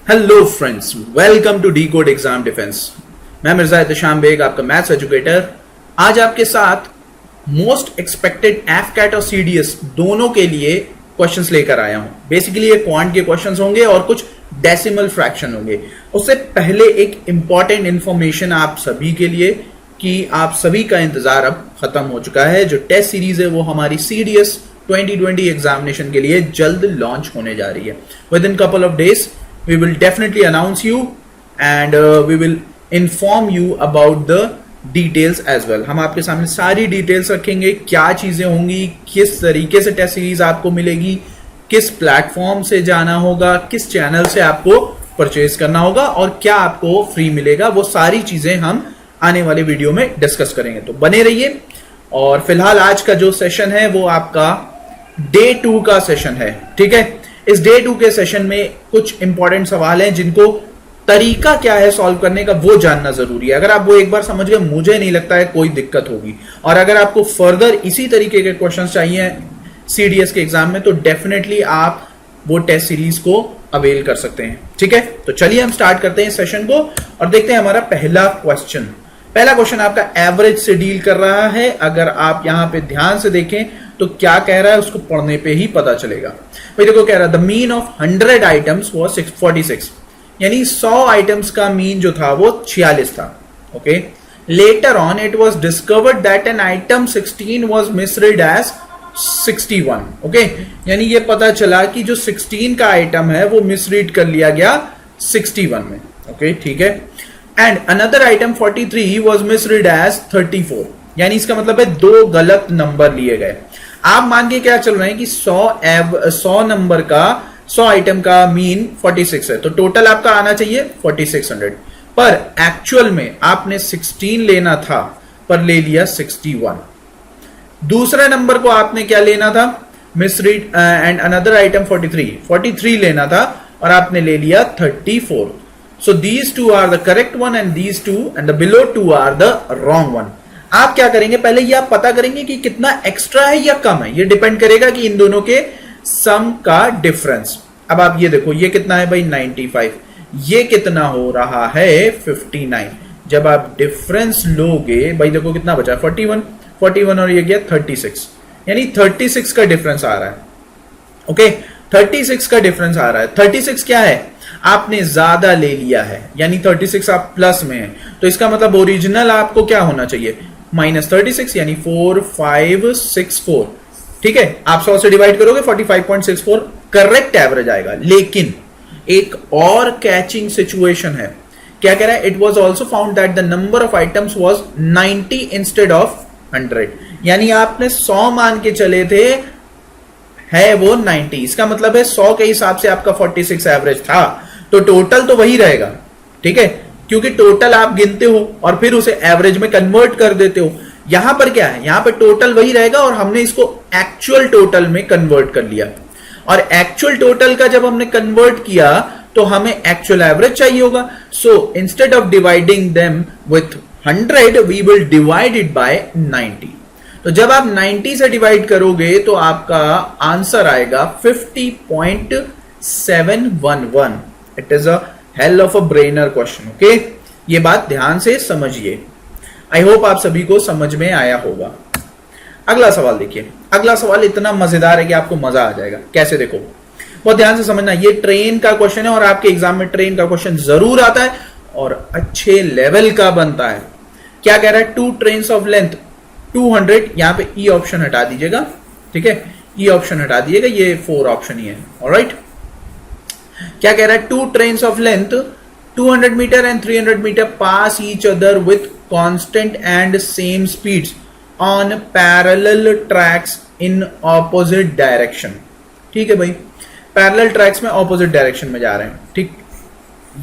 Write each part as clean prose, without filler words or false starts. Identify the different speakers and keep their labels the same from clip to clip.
Speaker 1: Hello friends, welcome to decode exam defence. मैं मिर्जा एहतशाम बेग, आपका maths educator. आज आपके साथ मोस्ट एक्सपेक्टेड एफकैट और सीडीएस दोनों के लिए क्वेश्चंस लेकर आया हूं। बेसिकली ये क्वांट के क्वेश्चंस होंगे और कुछ डेसिमल फ्रैक्शन होंगे। उससे पहले एक इंपॉर्टेंट इंफॉर्मेशन आप सभी के लिए कि आप सभी का इंतजार अब खत्म हो चुका है। जो टेस्ट सीरीज है वो हमारी सीडीएस 2020 एग्जामिनेशन के लिए जल्द लॉन्च होने जा रही है। With in couple of days we will definitely announce you and we will inform you about the details as well। हम आपके सामने सारी डिटेल्स रखेंगे, क्या चीजें होंगी, किस तरीके से टेस्ट सीरीज आपको मिलेगी, किस प्लेटफॉर्म से जाना होगा, किस चैनल से आपको परचेज करना होगा और क्या आपको फ्री मिलेगा। वो सारी चीजें हम आने वाले वीडियो में डिस्कस करेंगे, तो बने रहिए। और फिलहाल आज का जो सेशन है वो आपका डे 2 का सेशन है। ठीक है, इस डे 2 के सेशन में कुछ इंपॉर्टेंट सवाल हैं जिनको तरीका क्या है सॉल्व करने का वो जानना जरूरी है। अगर आप वो एक बार समझ गए, मुझे नहीं लगता है कोई दिक्कत होगी। और अगर आपको फर्दर इसी तरीके के क्वेश्चंस चाहिए सीडीएस के एग्जाम में, तो डेफिनेटली आप वो टेस्ट सीरीज को अवेल कर सकते हैं। ठीक है, तो चलिए हम स्टार्ट करते हैं सेशन को और देखते हैं हमारा पहला क्वेश्चन। पहला क्वेश्चन आपका एवरेज से डील कर रहा है। अगर आप यहां पे ध्यान से देखें तो क्या कह रहा है उसको पढ़ने पे ही पता चलेगा। भाई देखो, कह रहा है the mean of 100 items was 46, यानी 100 आइटम्स का मीन जो था वो 46 था। Okay, later on it was discovered that an item 16 was misread as 61। Okay, यानी ये पता चला कि जो 16 का आइटम है वो मिसरीड कर लिया गया 61 में। ओके, ठीक है। And another item 43 was misread as 34, यानी इसका मतलब है 2 गलत नंबर लिए गए। आप मान के क्या चल रहे हैं कि 100 नंबर का 100 आइटम का मीन 46 है, तो टोटल आपका आना चाहिए 4600। पर एक्चुअल में आपने 16 लेना था पर ले लिया 61। दूसरे नंबर को आपने क्या लेना था, मिसरीड एंड अनदर आइटम 43 लेना था और आपने ले लिया 34। So these two are the correct one and these two and the below two are the wrong one. आप क्या करेंगे, पहले ये आप पता करेंगे कि कितना एक्स्ट्रा है या कम है। ये डिपेंड करेगा कि इन दोनों के सम का डिफरेंस। अब आप ये देखो, ये कितना है भाई 95, ये कितना हो रहा है 59। जब आप डिफरेंस लोगे, भाई देखो कितना बचा 41 और ये गया 36, यानी 36 का डिफरेंस आ रहा है। ओके, 36 का डिफरेंस आ रहा है। 36 क्या है, आपने ज्यादा ले लिया है, यानी 36 आप प्लस में है, तो इसका मतलब ओरिजिनल आपको क्या होना चाहिए -36, यानी 4564। ठीक है, आप 100 से डिवाइड करोगे 45.64 करेक्ट एवरेज आएगा। लेकिन एक और कैचिंग सिचुएशन है। क्या कह रहा है, it was also found that the number of items was 90 instead of 100, यानी आपने 100 मान के चले थे, है वो 90। इसका मतलब है 100 के हिसाब से आपका 46 एवरेज था, तो टोटल तो वही रहेगा। ठीक है, क्योंकि टोटल आप गिनते हो और फिर उसे एवरेज में कन्वर्ट कर देते हो। यहां पर क्या है, यहां पर टोटल वही रहेगा और हमने इसको एक्चुअल टोटल में कन्वर्ट कर लिया। और एक्चुअल टोटल का जब हमने कन्वर्ट किया तो हमें एक्चुअल एवरेज चाहिए होगा। So instead of dividing them with 100 we will divide it by 90। तो जब आप 90 से डिवाइड करोगे तो आपका आंसर आएगा 50.711। It is a hell of a brainer question. Okay, ये बात ध्यान से समझिए। आई होप आप सभी को समझ में आया होगा। अगला सवाल देखिए। अगला सवाल इतना मजेदार है कि आपको मजा आ जाएगा। कैसे, देखो बहुत ध्यान से समझना। ये ट्रेन का क्वेश्चन है और आपके एग्जाम में ट्रेन का क्वेश्चन जरूर आता है और अच्छे लेवल का बनता है। क्या कह रहा है, 2 ट्रेन्स ऑफ लेंथ 200, यहां पे ई ऑप्शन हटा दीजिएगा। ठीक है, ई ऑप्शन हटा दीजिएगा, ये 4 ऑप्शन ही है। ऑलराइट, क्या कह रहा है, 2 trains of length 200 metre and 300 metre pass each other with constant and same speeds on parallel tracks in opposite direction. ठीक है भाई, पैरेलल ट्रैक्स में ऑपोजिट डायरेक्शन में जा रहे हैं। ठीक,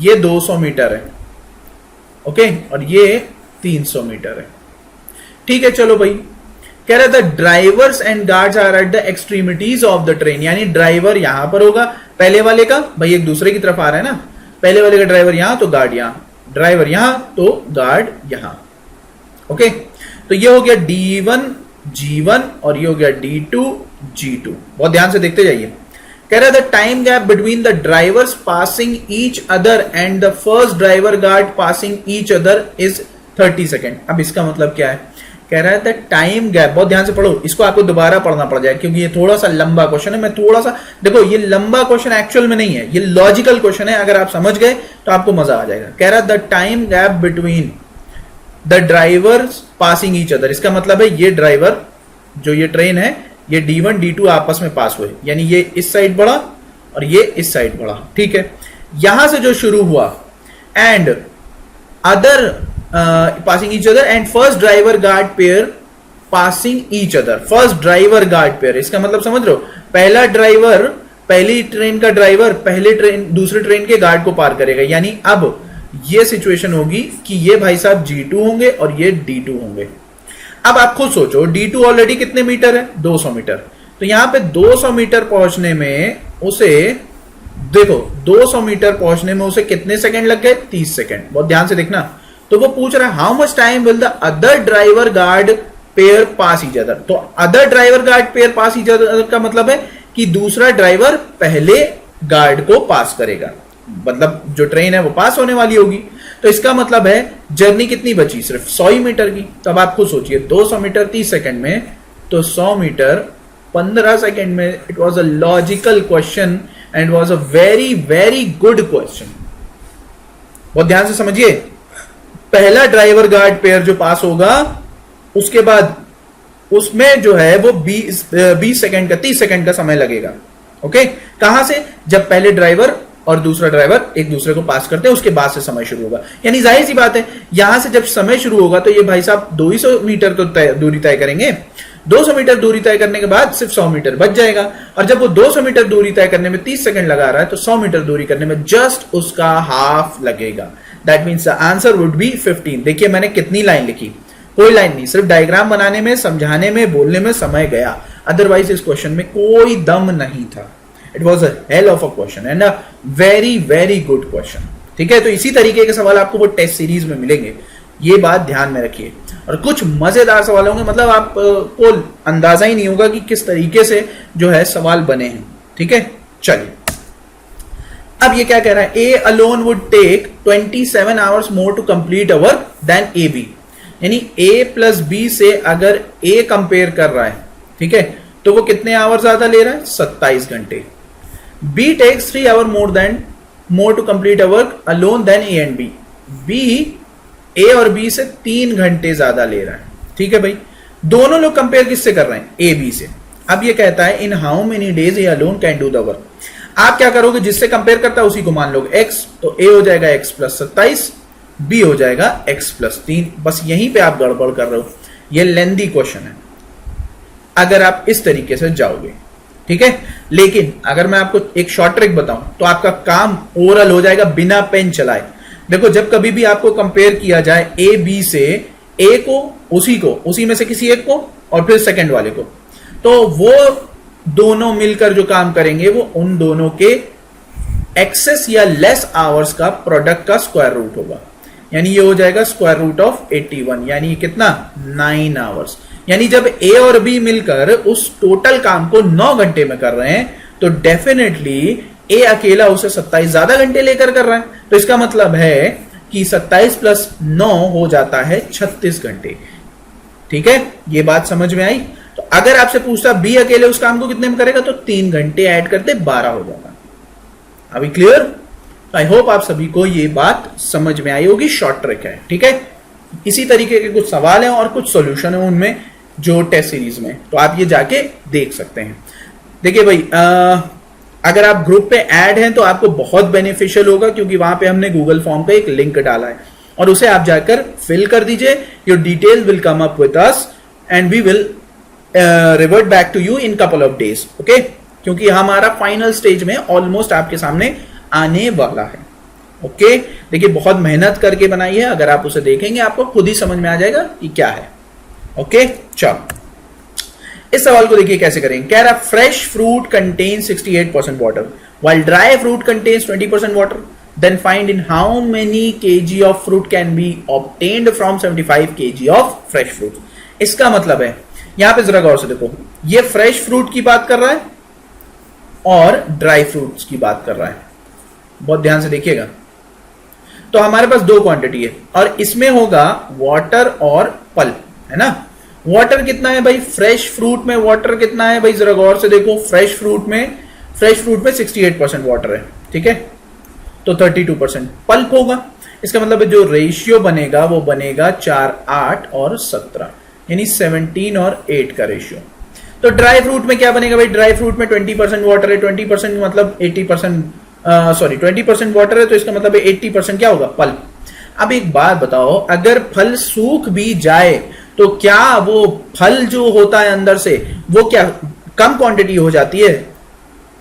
Speaker 1: ये 200 मीटर है। ओके, और ये 300 मीटर है। ठीक है, चलो भाई। कह रहा था drivers and guards are at the extremities of the train, यानी ड्राइवर यहां पर होगा, पहले वाले का भाई एक दूसरे की तरफ आ रहा है ना, पहले वाले का ड्राइवर यहां तो गार्ड यहां, ड्राइवर यहां तो गार्ड यहां। ओके, तो ये हो गया D1 G1 और ये हो गया D2 G2। बहुत ध्यान से देखते जाइए। कह रहा है the time gap between the drivers passing each other and the first driver guard passing each other is 30 second. अब इसका मतलब क्या है? कह रहा है द टाइम गैप, बहुत ध्यान से पढ़ो, इसको आपको दोबारा पढ़ना पड़ जाए क्योंकि ये थोड़ा सा लंबा क्वेश्चन है। मैं थोड़ा सा देखो, ये लंबा क्वेश्चन एक्चुअल में नहीं है, ये लॉजिकल क्वेश्चन है। अगर आप समझ गए तो आपको मजा आ जाएगा। कह रहा है the time gap between the drivers passing each other, इसका मतलब है ये ड्राइवर, जो ये ट्रेन है, ये D1 D2 आपस में पास हुए, यानी ये इस साइड बढ़ा और ये इस साइड बढ़ा, ठीक है। यहां से जो शुरू हुआ and other passing each other and first driver guard pair passing each other, first driver guard pair, इसका मतलब समझ रहे हो, पहला ड्राइवर, पहली ट्रेन का ड्राइवर पहले ट्रेन दूसरे ट्रेन के गार्ड को पार करेगा। यानी अब ये सिचुएशन होगी कि ये भाई साहब G2 होंगे और ये D2 होंगे। अब आप खुद सोचो, D2 ऑलरेडी कितने मीटर है? 200 मीटर। तो यहां पे 200 मीटर पहुंचने में उसे, देखो 200 मीटर पहुंचने में उसे कितने सेकंड लग गए? 30 सेकंड। बहुत ध्यान से देखना। तो वो पूछ रहा है how much time will the other driver guard pair pass each other. तो अदर ड्राइवर गार्ड पेयर पास ईच अदर का मतलब है कि दूसरा ड्राइवर पहले गार्ड को पास करेगा, मतलब जो ट्रेन है वो पास होने वाली होगी। तो इसका मतलब है जर्नी कितनी बची? सिर्फ 100 ही मीटर की। तो अब आप खुद सोचिए, 200 मीटर 30 सेकंड में, तो 100 मीटर 15 सेकंड में। It was a logical question and was a very very good question. बहुत ध्यान से समझिए, पहला ड्राइवर गार्ड पेयर जो पास होगा, उसके बाद उसमें जो है वो 20 सेकंड का, 30 सेकंड का समय लगेगा। ओके, कहां से? जब पहले ड्राइवर और दूसरा ड्राइवर एक दूसरे को पास करते हैं, उसके बाद से समय शुरू होगा। यानी जाहिर सी बात है, यहां से जब समय शुरू होगा तो ये भाई साहब 200 मीटर तो दूरी तय करेंगे। 200 मीटर दूरी तय करने के बाद सिर्फ 100 मीटर बच जाएगा। और जब वो 200 मीटर दूरी तय करने में 30 सेकंड लगा रहा है, तो 100 मीटर दूरी करने में जस्ट उसका हाफ लगेगा। That means the answer would be 15। देखिए मैंने कितनी लाइन लिखी, कोई लाइन नहीं, सिर्फ डायग्राम बनाने में, समझाने में, बोलने में समय गया। अदरवाइज इस क्वेश्चन में कोई दम नहीं था। It was a hell of a question and a very very good question. ठीक है, तो इसी तरीके के सवाल आपको वो टेस्ट सीरीज में मिलेंगे, ये बात ध्यान में रखिए। और कुछ मजेदार सवाल होंगे, मतलब आपको अंदाजा ही नहीं होगा कि किस तरीके से जो है सवाल बने हैं। ठीक है, चलिए अब ये क्या कह रहा है? A alone would take 27 hours more to complete a work than A B. यानी ए प्लस बी से अगर ए कंपेयर कर रहा है, ठीक है, तो वो कितने आवर ज्यादा ले रहा है? 27 घंटे। B takes 3 hour more to complete a work alone then A and B. B A और बी से 3 घंटे ज्यादा ले रहा है। ठीक है भाई, दोनों लोग कंपेयर किससे कर रहे हैं? ए बी से। अब ये कहता है इन how many days A alone can do the work. आप क्या करोगे? जिससे कंपेयर करता है उसी को मान लोगे x, तो a हो जाएगा x प्लस 27, b हो जाएगा x प्लस 3। बस यहीं पे आप गड़बड़ कर रहे हो। ये लेंदी क्वेश्चन है अगर आप इस तरीके से जाओगे। ठीक है, लेकिन अगर मैं आपको एक शॉर्ट ट्रिक बताऊं तो आपका काम ओरल हो जाएगा बिना पेन चलाए। देखो, जब कभी भी आपको कंपेयर किया जाए ए बी से, ए को उसी में से किसी एक को और फिर सेकंड वाले को, तो वो दोनों मिलकर जो काम करेंगे वो उन दोनों के एक्सेस या लेस आवर्स का प्रोडक्ट का स्क्वायर रूट होगा। यानी ये हो जाएगा स्क्वायर रूट ऑफ 81, यानी कितना? 9 आवर्स। यानी जब ए और बी मिलकर उस टोटल काम को 9 घंटे में कर रहे हैं, तो डेफिनेटली ए अकेला उसे 27 ज्यादा घंटे लेकर कर रहा है। तो इसका मतलब है कि 27 प्लस 9 हो जाता है 36 घंटे। ठीक है, ये बात समझ में आई? तो अगर आपसे पूछता बी अकेले उस काम को कितने में करेगा, तो 3 घंटे ऐड करते 12 हो जाता। अभी क्लियर? आई होप आप सभी को ये बात समझ में आई होगी। शॉर्ट ट्रिक है। ठीक है, इसी तरीके के कुछ सवाल हैं और कुछ सॉल्यूशन है उनमें जो टेस्ट सीरीज में, तो आप ये जाके देख सकते हैं। देखिए भाई, अगर आप ग्रुप पे ऐड हैं तो आपको बहुत बेनिफिशियल होगा, क्योंकि वहां पे हमने गूगल फॉर्म पे एक लिंक डाला है और उसे आप जाकर फिल कर दीजिए। Your detail will come up with us and we will revert back to you in couple of days. Okay, क्योंकि हमारा फाइनल स्टेज में ऑलमोस्ट आपके सामने आने वाला है। ओके, देखिए बहुत मेहनत करके बनाई है, अगर आप उसे देखेंगे आपको खुद ही समझ में आ जाएगा कि क्या है। ओके, चलो इस सवाल को देखिए कैसे करेंगे। कह रहा fresh fruit contains 68% water while dry fruit contains 20% water, then find in how many KG of fruit can be obtained from 75 KG of fresh fruit. इसका मतलब है, यहां पे जरा गौर से देखो, ये फ्रेश फ्रूट की बात कर रहा है, और ड्राई फ्रूट्स की बात कर रहा है। बहुत ध्यान से देखिएगा। तो हमारे पास दो क्वांटिटी है और इसमें होगा वाटर और पल्प, है ना। वाटर कितना है भाई, फ्रेश फ्रूट में वाटर कितना है भाई, जरा गौर से देखो। फ्रेश फ्रूट में 68% वाटर है, ठीक है। तो 32% पल्प होगा। इसका मतलब जो रेशियो बनेगा वो बनेगा 4, 8 और 17, यानी 17 और 8 का रेशियो। तो ड्राई फ्रूट में क्या बनेगा भाई, ड्राई फ्रूट में 20% वाटर है, 20% मतलब 80%, सॉरी 20% वाटर है, तो इसका मतलब 80% क्या होगा, पल्प। अब एक बात बताओ, अगर फल सूख भी जाए तो क्या वो फल जो होता है अंदर से वो क्या कम क्वांटिटी हो जाती है?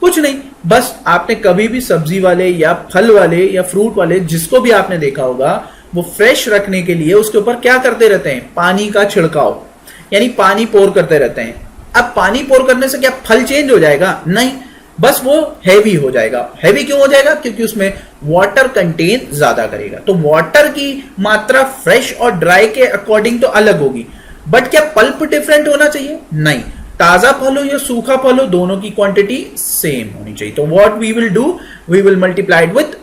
Speaker 1: कुछ नहीं। बस आपने कभी भी सब्जी वाले या फल वाले या फ्रूट वाले जिसको भी आपने देखा होगा, वो फ्रेश रखने के लिए उसके ऊपर क्या करते रहते हैं, पानी का छिड़काव, यानी पानी पोर करते रहते हैं। अब पानी पोर करने से क्या फल चेंज हो जाएगा? नहीं, बस वो हैवी हो जाएगा। हैवी क्यों हो जाएगा? क्योंकि उसमें वाटर कंटेन ज्यादा करेगा। तो वाटर की मात्रा फ्रेश और ड्राई के अकॉर्डिंग तो अलग होगी, बट क्या पल्प डिफरेंट होना चाहिए? नहीं। ताजा फल हो या सूखा फल हो, दोनों की क्वांटिटी सेम होनी चाहिए। तो what we will do, we will multiply it with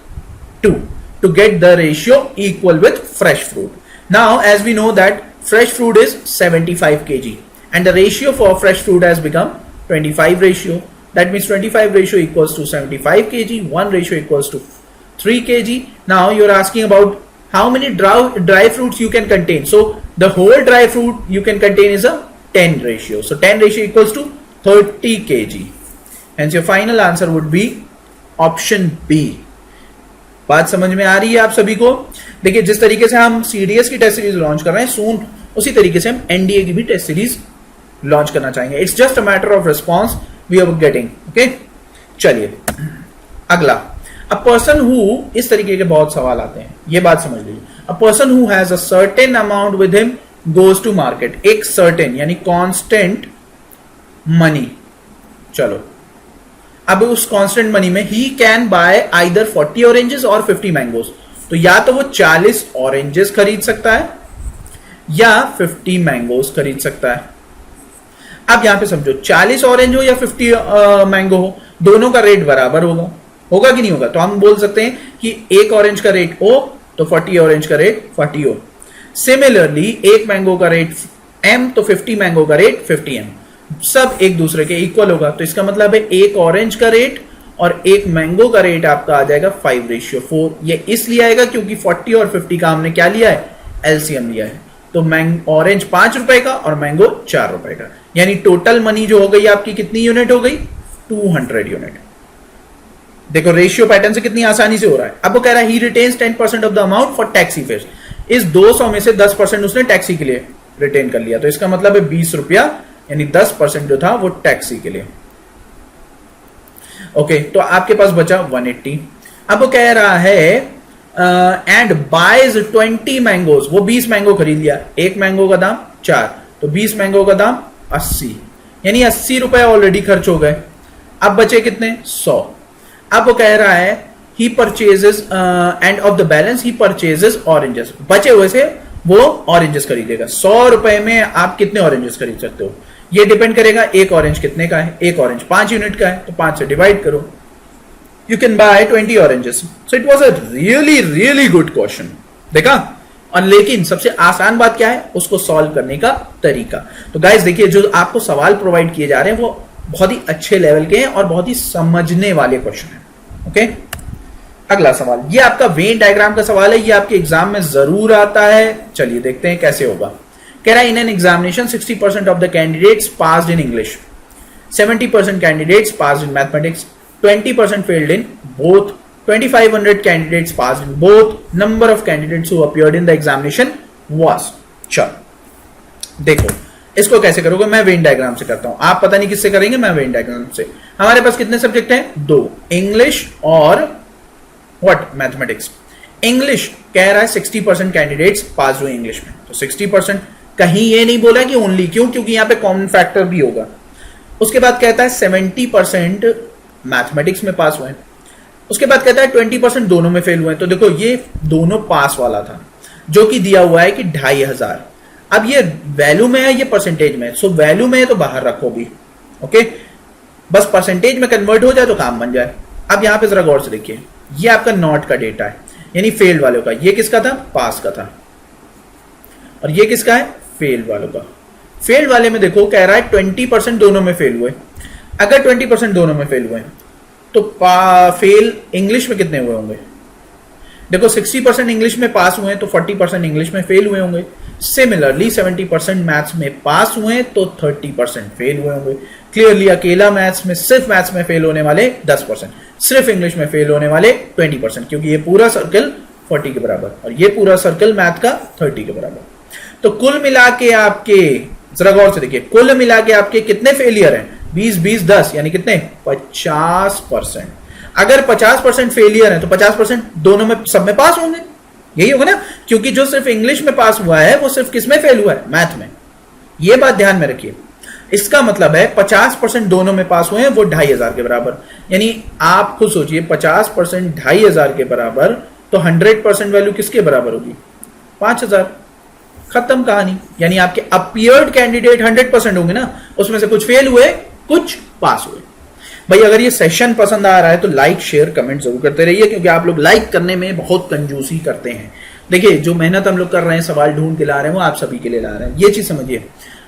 Speaker 1: 2 to get the ratio equal with fresh fruit. Now, as we know that fresh fruit is 75 kg and the ratio for fresh fruit has become 25 ratio. That means 25 ratio equals to 75 kg, 1 ratio equals to 3 kg. Now, you're asking about how many dry fruits you can contain. So, the whole dry fruit you can contain is a 10 ratio. So, 10 ratio equals to 30 kg. Hence, your final answer would be option B. बात समझ में आ रही है आप सभी को? देखिए, जिस तरीके से हम सीडीएस की टेस्ट सीरीज लॉन्च कर रहे हैं सून, उसी तरीके से हम एनडीए की भी टेस्ट सीरीज लॉन्च करना चाहेंगे। It's just a matter of response we are getting. Okay, चलिए अगला। अ पर्सन हु, इस तरीके के बहुत सवाल आते हैं, ये बात समझ लीजिए। A person who has a certain amount with him goes to market. एक सर्टेन यानी कांस्टेंट मनी। चलो, अब उस कांस्टेंट मनी में ही कैन बाय आइदर 40 ऑरेंजेस और 50 मैंगोज। तो या तो वो 40 ऑरेंजेस खरीद सकता है या 50 मैंगोज खरीद सकता है। अब यहां पे समझो, 40 ऑरेंज हो या 50 मैंगो हो, दोनों का रेट बराबर होगा कि नहीं होगा? तो हम बोल सकते हैं कि एक ऑरेंज का रेट O तो 40 ऑरेंज का रेट 40 O। सिमिलरली एक मैंगो का रेट M तो 50 मैंगो का रेट 50 M। सब एक दूसरे के इक्वल होगा। तो इसका मतलब है एक ऑरेंज का रेट और एक मैंगो का रेट आपका आ जाएगा 5:4। ये इसलिए आएगा क्योंकि 40 और 50 का हमने क्या लिया है, एलसीएम लिया है। तो ऑरेंज 5 रुपए का और मैंगो 4 रुपए का, यानी टोटल मनी जो हो गई आपकी कितनी यूनिट हो गई, 200 यूनिट। देखो रेशियो पैटर्न से कितनी आसानी से हो रहा है। अब वो कह रहा है he retains 10% of the amount for taxi fare. इस 200 में से 10% उसने टैक्सी के लिए रिटेन कर लिया। तो इसका मतलब है 20 रुपया, यानी 10% जो था वो टैक्सी के लिए। ओके, तो आपके पास बचा 180। अब वो कह रहा है एंड बाइज 20 मैंगोज। वो 20 मैंगो खरीद लिया। एक मैंगो का दाम 4, तो 20 मैंगो का दाम 80, यानी 80 रुपए ऑलरेडी खर्च हो गए। अब बचे कितने, 100। अब वो कह रहा है ही purchases end of the balance he purchases oranges. बचे हुए से वो ऑरेंजेस खरीदेगा। 100 रुपए में आप कितने ऑरेंजेस खरीद सकते हो, ये डिपेंड करेगा एक ऑरेंज कितने का है। एक ऑरेंज 5 यूनिट का है, तो 5 से डिवाइड करो, you can buy 20 oranges. So it was a really really good question. देखा? और लेकिन सबसे आसान बात क्या है, उसको सॉल्व करने का तरीका। तो गाइस देखिए, जो आपको सवाल प्रोवाइड किए जा रहे हैं वो बहुत ही अच्छे लेवल के हैं और बहुत ही समझने वाले क्वेश्चन है। ओके, अगला सवाल, ये आपका वेन डायग्राम का सवाल है, ये आपके एग्जाम में जरूर आता है। चलिए देखते हैं कैसे होगा। कह रहा है in an examination 60% of the candidates passed in English, 70% candidates passed in mathematics, 20% failed in both, 2500 candidates passed in both, number of candidates who appeared in the examination was. चलो देखो इसको कैसे करोगे, मैं वेन डायग्राम से करता हूं। आप पता नहीं किससे करेंगे, मैं वेन डायग्राम से। हमारे पास कितने सब्जेक्ट हैं, 2, इंग्लिश और व्हाट, मैथमेटिक्स। इंग्लिश कह रहा है 60% कैंडिडेट्स पास हुए इंग्लिश में, तो 60%। कहीं ये नहीं बोला कि ओनली, क्यों, क्योंकि यहां पे कॉमन फैक्टर भी होगा। उसके बाद कहता है 70% मैथमेटिक्स में पास हुए। उसके बाद कहता है 20% दोनों में फेल हुए। तो देखो ये दोनों पास वाला था, जो कि दिया हुआ है कि 2500। अब ये वैल्यू में है, ये परसेंटेज में है। सो वैल्यू में है तो बाहर रखो भी। ओके, बस परसेंटेज में कन्वर्ट हो जाए तो काम बन जाए। अब यहां पे जरा गौर से देखिए, ये आपका नॉट का डेटा है, यानी फेल्ड वालों का। ये किसका था? पास का था। और ये किसका है? फेल वालों का। फेल्ड वाले में देखो कह रहा है 20% दोनों में फेल हुए। अगर 20% दोनों में फेल हुए तो फेल इंग्लिश में कितने हुए होंगे? देखो 60% इंग्लिश में पास हुए तो 40% इंग्लिश में फेल हुए होंगे। सिमिलरली 70% मैथ्स में पास हुए तो 30% फेल हुए होंगे। क्लियरली अकेला मैथ्स में, सिर्फ मैथ्स में फेल होने वाले 10%, सिर्फ इंग्लिश में फेल होने वाले 20%, क्योंकि ये पूरा सर्कल 40 के बराबर और ये पूरा सर्कल मैथ का 30 के बराबर। तो कुल मिला के आपके, जरा गौर से देखिए, कुल मिला के आपके कितने फेलियर हैं? 20 20 10, यानी कितने? 50%। अगर 50% फेलियर है तो 50% दोनों में, सब में पास होंगे। यही होगा ना, क्योंकि जो सिर्फ इंग्लिश में पास हुआ है वो सिर्फ किस में फेल हुआ है? मैथ में। ये बात ध्यान में रखिए। इसका मतलब है 50% दोनों में पास हुए हैं, वो 2500 के बराबर। यानी आप खुद सोचिए, 50% 2500 के बराबर, तो 100% वैल्यू किसके बराबर होगी? 5000। खत्म कहानी। यानी आपके अपियर्ड कैंडिडेट 100% होंगे ना, उसमें से कुछ फेल हुए, कुछ पास हुए। भाई अगर ये सेशन पसंद आ रहा है तो लाइक शेयर कमेंट जरूर करते रहिए, क्योंकि आप लोग लाइक करने में बहुत कंजूसी करते हैं। देखिए जो मेहनत हम लोग कर रहे हैं, सवाल ढूंढ के ला रहे हैं, वो आप सभी के लिए ला रहे हैं। ये चीज समझिए।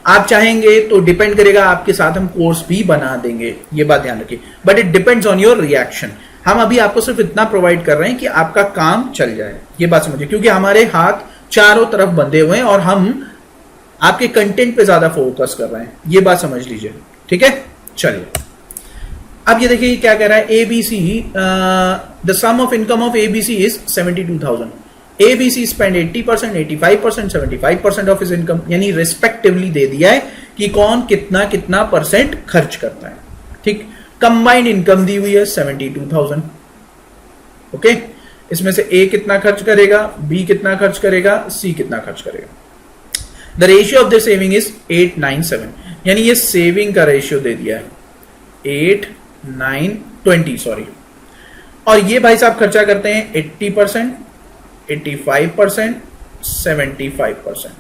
Speaker 1: आप चाहेंगे तो डिपेंड करेगा, आपके साथ हम कोर्स भी बना देंगे, ये बात ध्यान रखिए। But it depends on your reaction. हम अभी आपको सिर्फ इतना प्रोवाइड कर रहे हैं कि आपका काम चल जाए, ये बात समझिए, क्योंकि हमारे हाथ चारों तरफ बंधे हुए हैं और हम आपके कंटेंट पे ज्यादा फोकस कर रहे हैं, ये बात समझ लीजिए। ठीक है, चलिए अब ये देखिए क्या कह रहा है। ABC, the sum of income of ABC is 72,000। ABC spend 80%, 85%, 75% of his income, यानी रिस्पेक्टिवली दे दिया है कि कौन कितना कितना परसेंट खर्च करता है। ठीक, कंबाइंड इनकम दी हुई है 72,000। ओके, इसमें से ए कितना खर्च करेगा, बी कितना खर्च करेगा, सी कितना खर्च करेगा। The ratio of the saving is 897, यानी ये सेविंग का रेशियो दे दिया है 8 9 20 सॉरी। और ये भाई साहब खर्चा करते हैं 80%, 85%, 75%।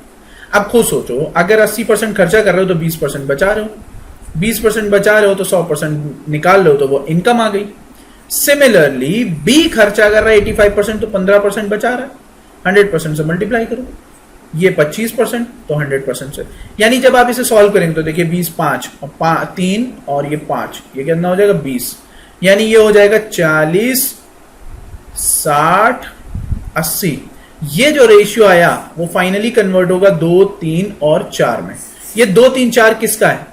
Speaker 1: अब खुद सोचो, अगर 80% खर्चा कर रहे हो तो 20% बचा रहे हो, 20% बचा रहे हो तो 100% निकाल रहे हो, तो वो इनकम आ गई। सिमिलरली बी खर्चा कर रहा है 85%, तो 15% बचा रहा है, 100% से मल्टीप्लाई करो। ये 25% तो 100% से, यानी जब आप इसे सॉल्व करेंगे तो देखिए 20 5 और 3 और ये 5, ये कितना हो जाएगा? 20। यानी ये हो जाएगा 40 60 80। ये जो रेशियो आया वो फाइनली कन्वर्ट होगा 2 3 और 4 में। ये 2 3 4 किसका है?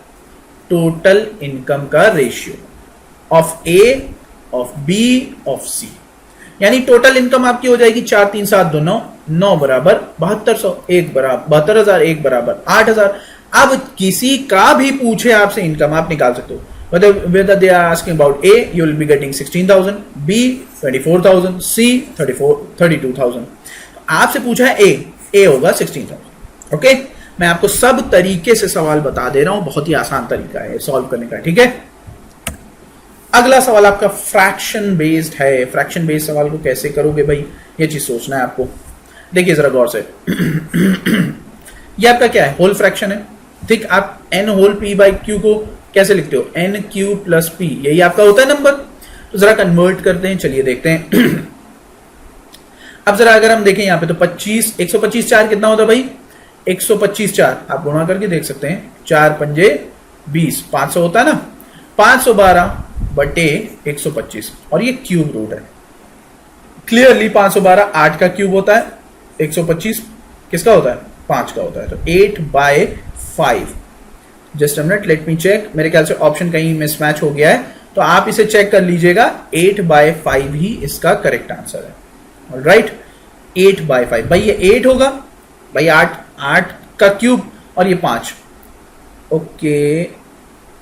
Speaker 1: टोटल इनकम का ratio of A, of B, of C. यानी टोटल इनकम आपकी हो जाएगी 4 3 7 2 9, 9 बराबर 7200, 1 बराबर 72,000, 1 बराबर 8,000। अब किसी का भी पूछे आपसे इनकम, आप निकाल सकते हो। whether they are asking about A, you will be getting 16,000, B 24,000, C 32,000। आपसे पूछा है A होगा 16,000। ओके, मैं आपको सब तरीके से सवाल बता दे रहा हूं, बहुत ही आसान तरीका है सॉल्व करने का। ठीक है, अगला सवाल आपका फ्रैक्शन बेस्ड है। फ्रैक्शन बेस्ड सवाल को कैसे करोगे भाई, ये चीज सोचना है आपको। देखिए जरा गौर से, ये आपका क्या है? होल फ्रैक्शन है। ठीक, आप n whole p by q को कैसे लिखते हो? n q प्लस p, यही आपका होता है नंबर। तो जरा कन्वर्ट करते हैं, चलिए देखते हैं। अब जरा अगर हम देखें यहाँ पे तो 25 125 4 कितना होता है भाई? 125 4 आप गुणा करके देख सकते हैं, 4 पंजे 20, 500 होता है ना। 512 बटे 125 और ये क्यूब रूट है। क्लियरली 512 8 का क्यूब होता है, 125 किसका होता है? 5 का होता है। तो 8/5। Just a minute, let me check. मेरे ख्याल से ऑप्शन कहीं मिसमैच हो गया है, तो आप इसे चेक कर लीजिएगा। 8/5 ही इसका करेक्ट आंसर है। ऑलराइट, 8/5। भाई ये 8 होगा, भाई 8 का क्यूब और ये 5। ओके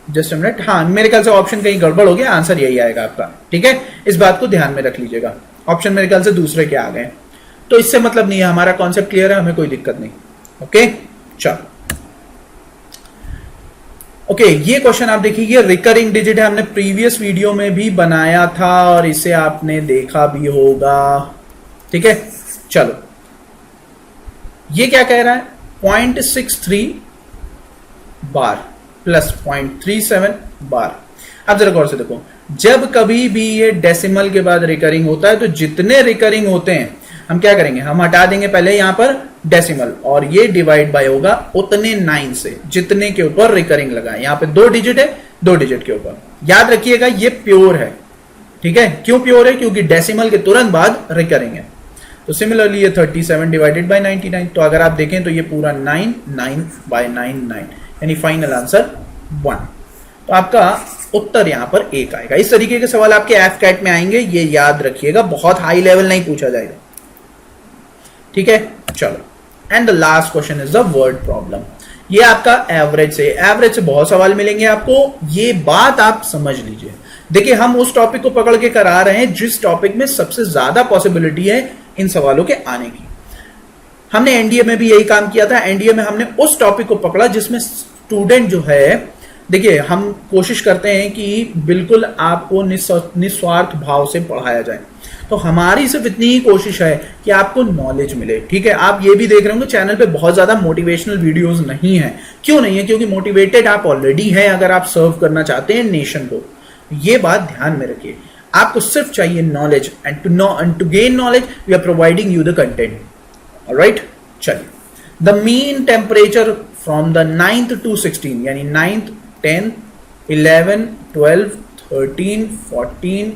Speaker 1: जस्ट अ मिनट, हाँ मेरे ख्याल से ऑप्शन कहीं गड़बड़ हो गया, आंसर यही आएगा आपका। ठीक है, इस बात को ध्यान में रख लीजिएगा। ऑप्शन मेरे ख्याल से दूसरे के आ गए, तो इससे मतलब नहीं है, हमारा कॉन्सेप्ट क्लियर है, हमें कोई दिक्कत नहीं। ओके चलो, ओके ये क्वेश्चन आप देखिए, ये रिकरिंग डिजिट है, हमने प्रीवियस वीडियो में भी बनाया था और इसे आपने देखा भी होगा। ठीक है, चलो ये क्या कह रहा है? 0.63 बार प्लस 0.37 बार। अब जरा गौर से देखो, जब कभी भी ये डेसिमल के बाद रिकरिंग होता है तो जितने रिकरिंग होते हैं हम क्या करेंगे, हम हटा देंगे पहले यहां पर डेसिमल और ये डिवाइड बाय होगा उतने 9 से जितने के ऊपर रिकरिंग लगा है। यहां पे 2 डिजिट है, 2 डिजिट के ऊपर। याद रखिएगा ये प्योर है, ठीक है। क्यों प्योर है? क्योंकि डेसिमल के तुरंत बाद रिकरिंग है। तो सिमिलरली ये 37 डिवाइडेड बाय 99, तो अगर आप देखें तो ये पूरा 9 9 बाय 9 9, यानी फाइनल आंसर 1। तो आपका उत्तर यहां पर 1 आएगा। इस तरीके के सवाल आपके एफ कैट में आएंगे, ये याद रखिएगा, बहुत हाई लेवल नहीं पूछा जाएगा, ठीक है। चलो, and the last question is the word problem. ये आपका एवरेज से बहुत सवाल मिलेंगे आपको, ये बात आप समझ लीजिए। देखिए, हम उस टॉपिक को पकड़ के करा रहे हैं जिस टॉपिक में सबसे ज्यादा पॉसिबिलिटी है इन सवालों के आने की। हमने एनडीए में भी यही काम किया था। एनडीए में हमने उस टॉपिक को पकड़ा जिसमें स्टूडेंट जो है, देखिए हम कोशिश करते हैं कि बिल्कुल आपको निस्वार्थ भाव से पढ़ाया जाए। तो हमारी सिर्फ इतनी ही कोशिश है कि आपको नॉलेज मिले, ठीक है। आप ये भी देख रहे होंगे चैनल पे बहुत ज्यादा मोटिवेशनल वीडियोस नहीं है। क्यों नहीं है? क्योंकि मोटिवेटेड आप ऑलरेडी हैं अगर आप सर्व करना चाहते हैं नेशन को। ये बात ध्यान में रखिए, आपको सिर्फ चाहिए knowledge, and to gain knowledge we are providing you the content. Alright, चलिए, the mean temperature from the 9th to 16, यानी 9th 10th 11 12 13 14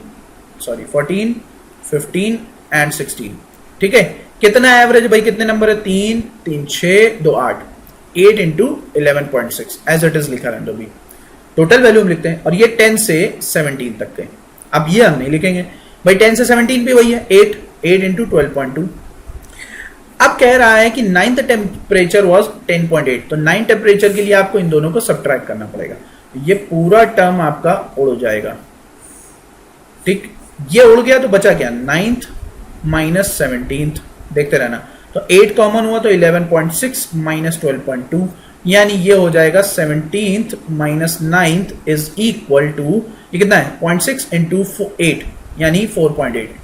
Speaker 1: 15 एंड 16, ठीक है। कितना एवरेज भाई, कितने नंबर है? 3 3 6 2 8, 8 इंटू 11.6 एज इट इज लिखा रहने दो। टोटल वैल्यू हम लिखते हैं, और ये 10 से 17 तक के। अब ये हम नहीं लिखेंगे भाई, 10 से 17 भी वही है, 8 इंटू 12.2। अब कह रहा है कि 9th टेम्परेचर वॉज 10.8, तो 9 टेम्परेचर के लिए आपको इन दोनों को सब्ट्रैक्ट करना पड़ेगा। ये पूरा टर्म आपका उड़ जाएगा, ठीक। ये उड़ गया तो बचा क्या? 9th माइनस 17th, देखते रहना। तो 8 कॉमन हुआ तो 11.6 माइनस 12.2, यानी ये हो जाएगा 17th minus 9th is equal to, ये कितना है? 0.6 इंटू 8, यानी 4.8।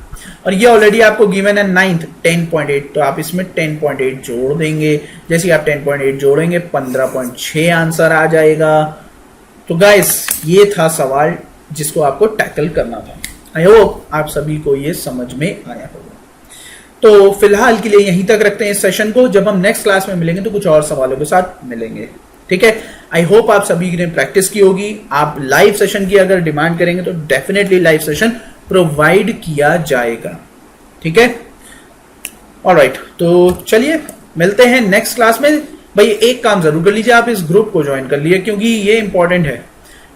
Speaker 1: और ये ऑलरेडी आपको गिवन है 9th 10.8, तो आप इसमें 10.8 जोड़ देंगे। जैसे आप 10.8 जोड़ेंगे 15.6 आंसर आ जाएगा। तो गाइस, ये था सवाल जिसको आपको टैकल करना था। आई होप आप सभी को ये समझ में आया होगा। तो फिलहाल के लिए यहीं तक रखते हैं इस सेशन को। जब हम नेक्स्ट क्लास में मिलेंगे तो कुछ और सवालों के साथ मिलेंगे, ठीक है। आई होप आप सभी ने प्रैक्टिस की होगी। आप लाइव सेशन की अगर डिमांड करेंगे तो डेफिनेटली लाइव सेशन प्रोवाइड किया जाएगा, ठीक है। ऑलराइट, तो चलिए मिलते हैं नेक्स्ट क्लास में। भाई एक काम जरूर कर लीजिए, आप इस ग्रुप को ज्वाइन कर लीजिए, क्योंकि ये इंपॉर्टेंट है।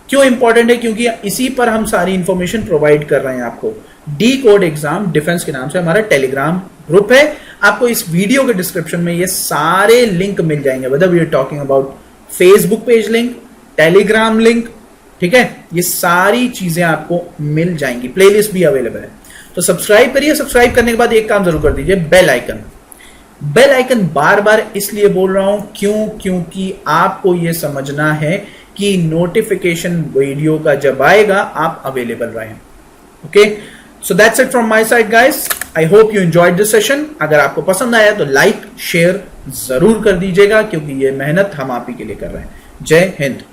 Speaker 1: क्यों इंपॉर्टेंट है? क्योंकि इसी पर हम सारी इंफॉर्मेशन प्रोवाइड कर रहे हैं आपको। डी कोड एग्जाम डिफेंस के नाम से हमारा टेलीग्राम ग्रुप है। आपको इस वीडियो के डिस्क्रिप्शन में ये सारे लिंक मिल जाएंगे, whether we are talking about Facebook page link, Telegram link, ठीक है। ये सारी चीजें आपको मिल जाएंगी, प्लेलिस्ट भी अवेलेबल है। तो सब्सक्राइब करिए। सब्सक्राइब करने के बाद एक काम जरूर कर दीजिए, बेल आइकन। बेल आइकन बार बार इसलिए बोल रहा हूं क्योंकि आपको यह समझना है कि नोटिफिकेशन वीडियो का जब आएगा आप अवेलेबल रहें, okay. So that's it from my side guys. I hope you enjoyed this session. अगर आपको पसंद आया तो लाइक शेयर जरूर कर दीजिएगा, क्योंकि ये मेहनत हम आप ही के लिए कर रहे हैं। जय हिंद।